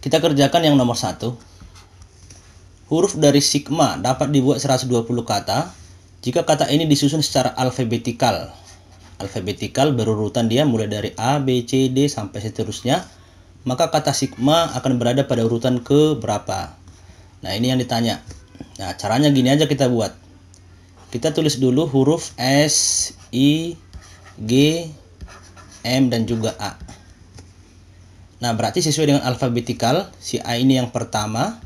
Kita kerjakan yang nomor 1. Huruf dari sigma dapat dibuat 120 kata jika kata ini disusun secara alfabetikal. Alfabetikal berurutan dia mulai dari A, B, C, D sampai seterusnya. Maka kata sigma akan berada pada urutan ke berapa. Nah, ini yang ditanya. Nah, caranya gini aja kita buat. Kita tulis dulu huruf S, I, G, M, dan juga A. Nah, berarti sesuai dengan alfabetikal, si A ini yang pertama,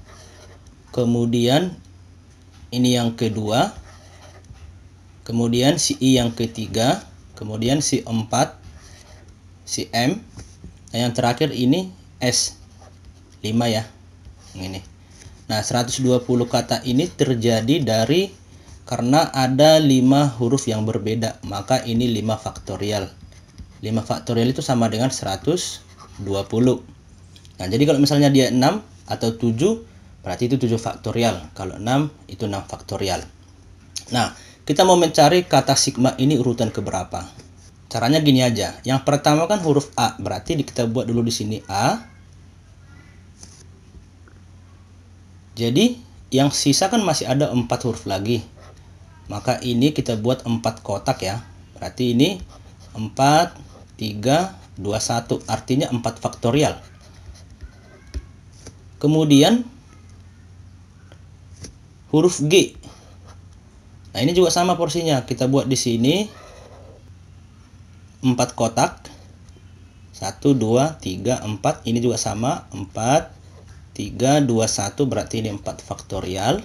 kemudian ini yang kedua, kemudian si I yang ketiga, kemudian si 4, si M, nah yang terakhir ini S, 5 ya, ini. Nah, 120 kata ini terjadi karena ada 5 huruf yang berbeda, maka ini 5 faktorial. 5 faktorial itu sama dengan 120. Nah, jadi kalau misalnya dia 6 atau 7, berarti itu 7 faktorial. Kalau 6, itu 6 faktorial. Nah, kita mau mencari kata sigma ini urutan keberapa. Caranya gini aja. Yang pertama kan huruf A, berarti kita buat dulu di sini A. Jadi, yang sisa kan masih ada 4 huruf lagi. Maka ini kita buat 4 kotak ya. Berarti ini 4, 3, 2, 1, artinya 4 faktorial. Kemudian huruf G. Nah, ini juga sama porsinya. Kita buat di sini 4 kotak. 1, 2, 3, 4. Ini juga sama. 4, 3, 2, 1. Berarti ini 4 faktorial.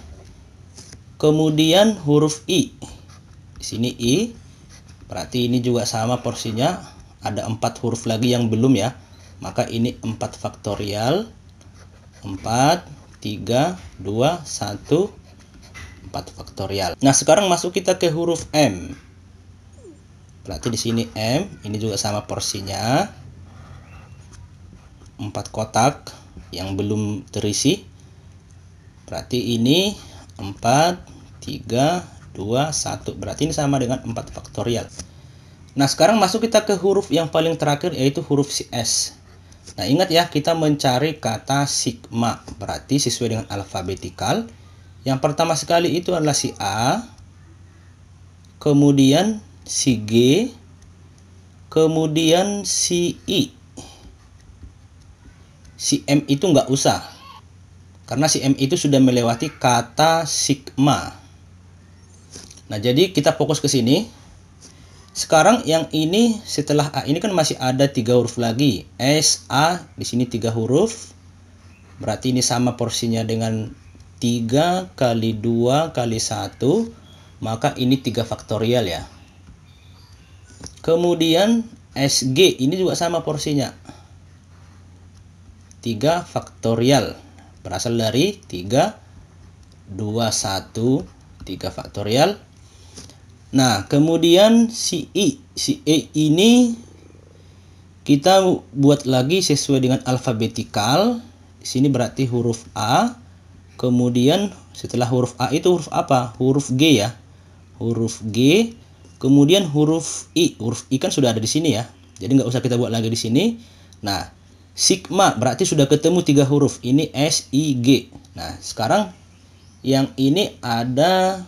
Kemudian huruf I. Di sini I. Berarti ini juga sama porsinya. Ada 4 huruf lagi yang belum ya. Maka ini 4 faktorial. 4, 3, 2, 1. 4 faktorial. Nah, sekarang masuk kita ke huruf M. Berarti di sini M, ini juga sama porsinya. 4 kotak yang belum terisi. Berarti ini 4, 3, 2, 1. Berarti ini sama dengan 4 faktorial. Nah, sekarang masuk kita ke huruf yang paling terakhir, yaitu huruf si S. Nah, ingat ya, kita mencari kata sigma. Berarti sesuai dengan alfabetikal. Yang pertama sekali itu adalah si A, kemudian si G, kemudian si I. Si M itu nggak usah, karena si M itu sudah melewati kata sigma. Nah, jadi kita fokus ke sini. Sekarang yang ini setelah A ini kan masih ada 3 huruf lagi. S, A, di sini 3 huruf. Berarti ini sama porsinya dengan 3 kali 2 kali 1. Maka ini 3 faktorial ya. Kemudian SG ini juga sama porsinya. 3 faktorial. Berasal dari 3, 2, 1, 3 faktorial. Nah, kemudian si I. Si E ini kita buat lagi sesuai dengan alfabetikal. Di sini berarti huruf A. Kemudian setelah huruf A itu huruf apa? Huruf G ya. Huruf G. Kemudian huruf I. Huruf I kan sudah ada di sini ya. Jadi nggak usah kita buat lagi di sini. Nah, sigma berarti sudah ketemu 3 huruf. Ini S, I, G. Nah, sekarang yang ini ada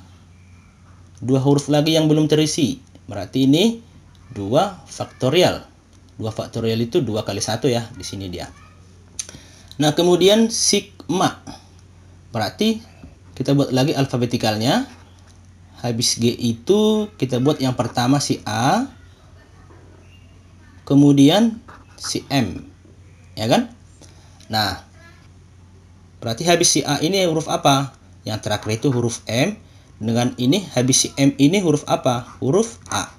2 huruf lagi yang belum terisi. Berarti ini 2 faktorial. 2 faktorial itu 2 kali 1 ya. Di sini dia. Nah, kemudian sigma. Berarti kita buat lagi alfabetikalnya. Habis G itu kita buat yang pertama si A. Kemudian si M. Ya kan? Nah, berarti habis si A ini huruf apa? Yang terakhir itu huruf M. Dengan ini habis si M ini huruf apa? Huruf A.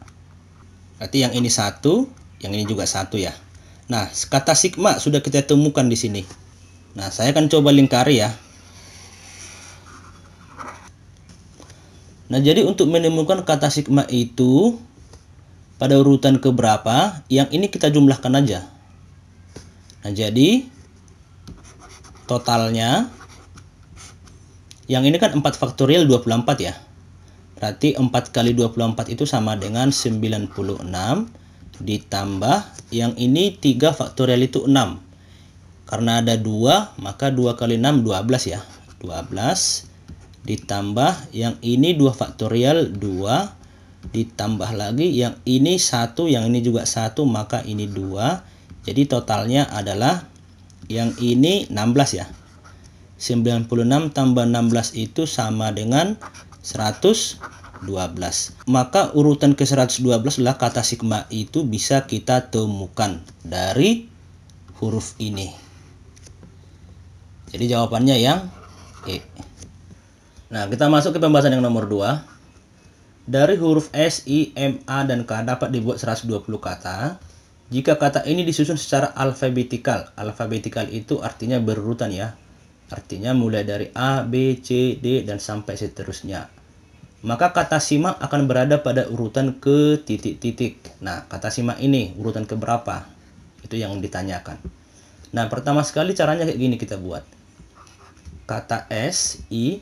Berarti yang ini 1, yang ini juga 1 ya. Nah, kata sigma sudah kita temukan di sini. Nah, saya akan coba lingkari ya. Nah, jadi untuk menemukan kata sigma itu pada urutan keberapa, yang ini kita jumlahkan aja. Nah, jadi totalnya yang ini kan 4 faktorial 24 ya. Berarti 4 kali 24 itu sama dengan 96. Ditambah yang ini 3 faktorial itu 6. Karena ada 2, maka 2 kali 6 12 ya. 12 ditambah yang ini 2 faktorial 2 ditambah lagi yang ini 1, yang ini juga 1, maka ini 2. Jadi totalnya adalah yang ini 16 ya. 96 tambah 16 itu sama dengan 112. Maka urutan ke 112 adalah kata sigma itu bisa kita temukan dari huruf ini. Jadi jawabannya yang E. Nah, kita masuk ke pembahasan yang nomor 2. Dari huruf S, I, M, A, dan K dapat dibuat 120 kata jika kata ini disusun secara alfabetikal. Alfabetikal itu artinya berurutan ya. Artinya mulai dari A, B, C, D, dan sampai seterusnya. Maka kata simak akan berada pada urutan ke titik-titik. Nah, kata simak ini urutan ke berapa? Itu yang ditanyakan. Nah, pertama sekali caranya kayak gini kita buat. Kata S, I,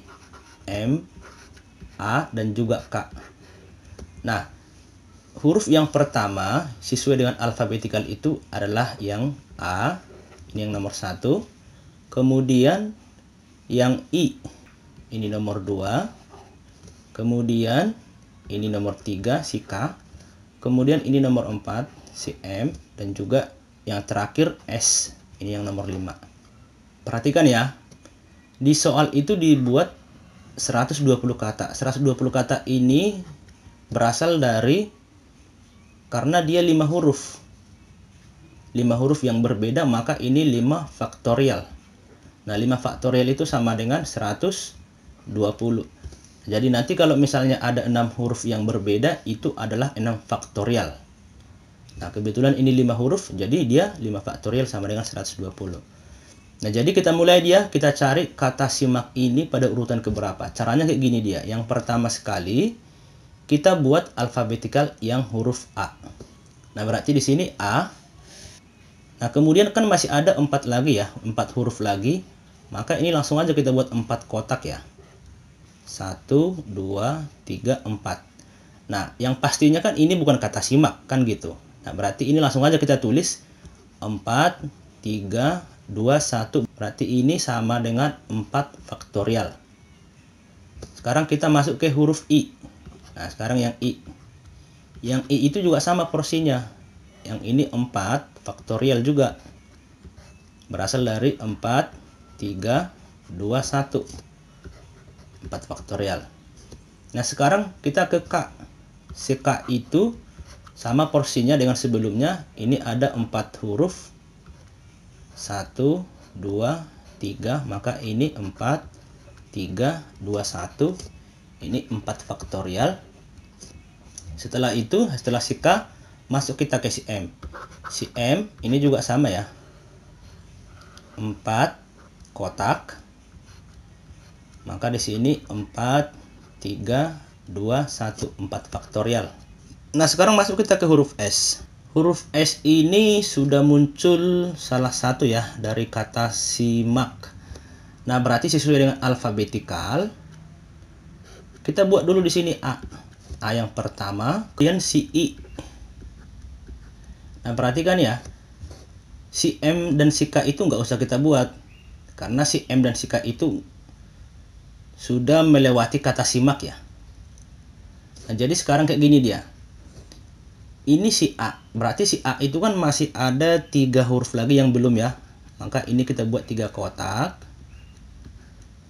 M, A, dan juga K. Nah, huruf yang pertama sesuai dengan alfabetikal itu adalah yang A, ini yang nomor 1. Kemudian yang I, ini nomor 2. Kemudian ini nomor 3, si K. Kemudian ini nomor 4, si M. Dan juga yang terakhir S, ini yang nomor 5. Perhatikan ya, di soal itu dibuat 120 kata. 120 kata ini berasal dari, karena dia 5 huruf. 5 huruf yang berbeda, maka ini 5 faktorial. Nah, 5 faktorial itu sama dengan 120. Jadi nanti kalau misalnya ada 6 huruf yang berbeda, itu adalah 6 faktorial. Nah, kebetulan ini 5 huruf, jadi dia 5 faktorial sama dengan 120. Nah, jadi kita mulai kita cari kata simak ini pada urutan keberapa. Caranya kayak gini dia. Yang pertama sekali, kita buat alfabetikal yang huruf A. Nah, berarti di sini A. Nah, kemudian kan masih ada 4 lagi ya, 4 huruf lagi. Maka ini langsung aja kita buat 4 kotak ya. 1, 2, 3, 4. Nah, yang pastinya kan ini bukan kata simak, kan gitu. Nah, berarti ini langsung aja kita tulis 4, 3, 2, 1. Berarti ini sama dengan 4 faktorial. Sekarang kita masuk ke huruf I. Nah, sekarang yang I. Yang I itu juga sama porsinya. Yang ini 4 faktorial juga. Berasal dari 4, 3, 2, 1. 4 faktorial. Nah, sekarang kita ke K. Si K itu sama porsinya dengan sebelumnya. Ini ada 4 huruf. 1, 2, 3. Maka ini 4, 3, 2, 1. Ini 4 faktorial. Setelah itu, setelah si K, masuk kita ke si M. Si M ini juga sama ya. 4 kotak. Maka di sini 4, 3, 2, 1. 4 faktorial. Nah, sekarang masuk kita ke huruf S. Huruf S ini sudah muncul salah satu ya dari kata simak. Nah, berarti sesuai dengan alfabetikal. Kita buat dulu di sini A. A yang pertama, kemudian si I. Nah, perhatikan ya. Si M dan si K itu nggak usah kita buat. Karena si M dan si K itu sudah melewati kata simak ya. Nah, jadi sekarang kayak gini dia. Ini si A. Berarti si A itu kan masih ada 3 huruf lagi yang belum ya. Maka ini kita buat 3 kotak.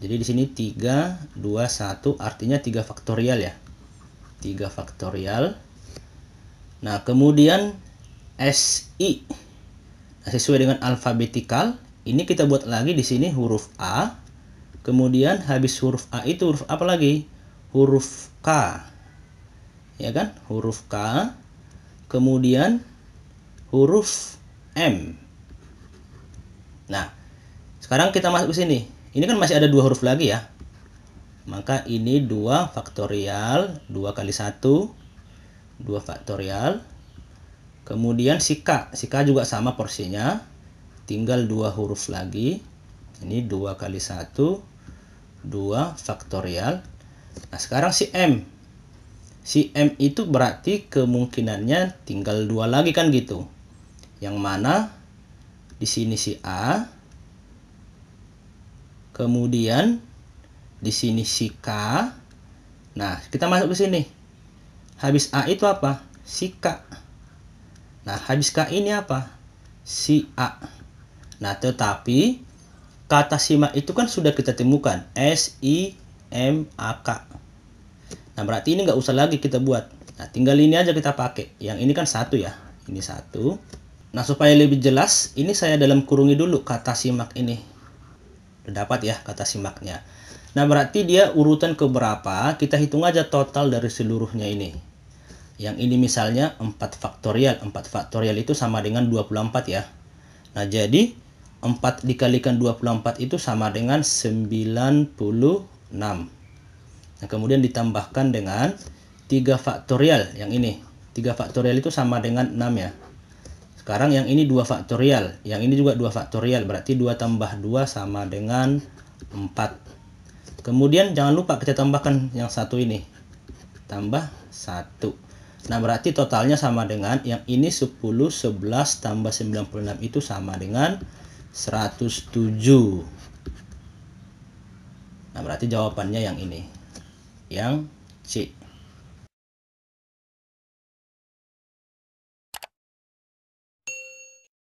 Jadi di sini 3, 2, 1 artinya 3 faktorial ya. 3 faktorial. Nah, kemudian SI. Nah, sesuai dengan alfabetikal, ini kita buat lagi di sini huruf A. Kemudian habis huruf A itu huruf apa lagi? Huruf K. Ya kan? Huruf K. Kemudian huruf M. Nah, sekarang kita masuk ke sini. Ini kan masih ada 2 huruf lagi ya. Maka ini 2 faktorial, 2 kali 1, 2 faktorial. Kemudian si K. Si K juga sama porsinya. Tinggal 2 huruf lagi. Ini 2 kali 1, 2 faktorial. Nah, sekarang si M. Si M itu berarti kemungkinannya tinggal 2 lagi kan gitu. Yang mana di sini si A, Kemudian di sini si K. Nah, kita masuk ke sini. Habis A itu apa? Si K. Nah, habis K ini apa? Si A. Nah, tetapi kata simak itu kan sudah kita temukan. SIMAK. Nah, berarti ini nggak usah lagi kita buat. Nah, tinggal ini aja kita pakai. Yang ini kan satu ya. Ini satu. Nah, supaya lebih jelas, ini saya dalam kurungi dulu kata simak ini. Udah dapat ya kata simaknya. Nah, berarti dia urutan keberapa, kita hitung aja total dari seluruhnya ini. Yang ini misalnya 4 faktorial. 4 faktorial itu sama dengan 24 ya. Nah, jadi 4 dikalikan 24 itu sama dengan 96. Nah, kemudian ditambahkan dengan 3 faktorial yang ini. 3 faktorial itu sama dengan 6 ya. Sekarang yang ini 2 faktorial, yang ini juga 2 faktorial, berarti 2 tambah 2 sama dengan 4. Kemudian jangan lupa kita tambahkan yang satu ini. Tambah 1. Nah, berarti totalnya sama dengan yang ini 10, 11 tambah 96 itu sama dengan 107. Nah, berarti jawabannya yang ini. Yang C.